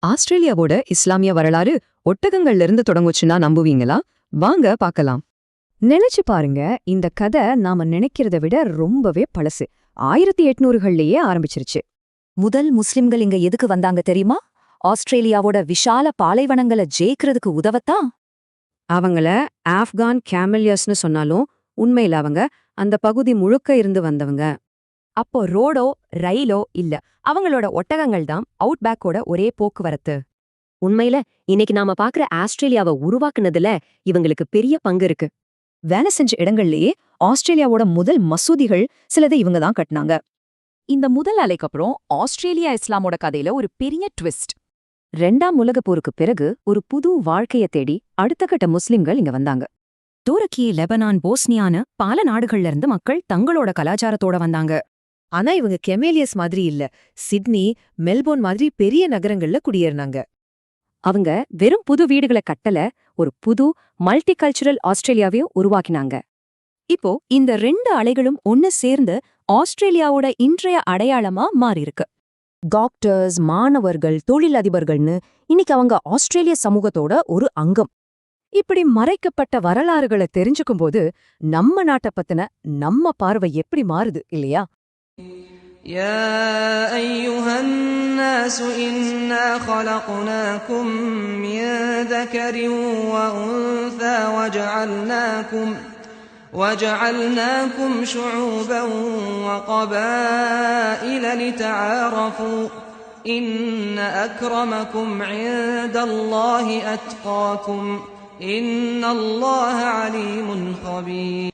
ஆஸ்திரேலியாவோட இஸ்லாமிய வரலாறு ஒட்டகங்கள்ல இருந்து தொடங்குச்சுன்னா நம்புவீங்களா? வாங்க பார்க்கலாம். நினைச்சு பாருங்க, இந்த கதை நாம நினைக்கிறத விட ரொம்பவே பழசு. 1800கள்லயே ஆரம்பிச்சிருச்சு. முதல் முஸ்லிம்கள் இங்க எதுக்கு வந்தாங்க தெரியுமா? ஆஸ்திரேலியாவோட விஷால பாலைவனங்களை ஜெயிக்கிறதுக்கு உதவத்தான். அவங்கள ஆப்கான் கேமலியர்ஸ்னு சொன்னாலும் உண்மையில அவங்க அந்த பகுதி முழுக்க இருந்து வந்தவங்க. அப்போ ரோடோ ரயிலோ இல்ல, அவங்களோட ஒட்டகங்கள் தான் அவுட்பேக்கோட ஒரே போக்குவரத்து. உண்மையில இன்னைக்கு நாம பாக்குற ஆஸ்திரேலியாவை உருவாக்குனதுல இவங்களுக்கு பெரிய பங்கு இருக்கு. வேலை செஞ்ச இடங்கள்லயே ஆஸ்திரேலியாவோட முதல் மசூதிகள் சிலதை இவங்க தான் கட்டினாங்க. இந்த முதல் அலைக்கு அப்புறம் ஆஸ்திரேலியா இஸ்லாமோட கதையில ஒரு பெரிய ட்விஸ்ட். 2ஆம் உலகப் போருக்கு பிறகு ஒரு புது வாழ்க்கைய தேடி அடுத்த கட்ட முஸ்லிம்கள் இங்க வந்தாங்க. துருக்கி, லெபனான், போஸ்னியான்னு பல நாடுகள்ல இருந்து மக்கள் தங்களோட கலாச்சாரத்தோட வந்தாங்க. ஆனா இவங்க கெமேலியஸ் மாதிரி இல்ல, சிட்னி, மெல்போர்ன் மாதிரி பெரிய நகரங்கள்ல குடியேறினாங்க. அவங்க வெறும் புது வீடுகளை கட்டல, ஒரு புது மல்டி கல்ச்சுரல் ஆஸ்திரேலியாவையும் உருவாக்கினாங்க. இப்போ இந்த 2 அலைகளும் ஒன்னு சேர்ந்து ஆஸ்திரேலியாவோட இன்றைய அடையாளமா மாறியிருக்கு. டாக்டர்ஸ், மாணவர்கள், தொழிலதிபர்கள்னு இன்னைக்கு அவங்க ஆஸ்திரேலிய சமூகத்தோட ஒரு அங்கம். இப்படி மறைக்கப்பட்ட வரலாறுகளை தெரிஞ்சுக்கும்போது நம்ம நாட்டை பத்தின நம்ம பார்வை எப்படி மாறுது இல்லையா? يا أيها الناس إنا خلقناكم من ذكر وأنثى وجعلناكم شعوبا وقبائل لتعارفوا إن أكرمكم عند الله أتقاكم إن الله عليم خبير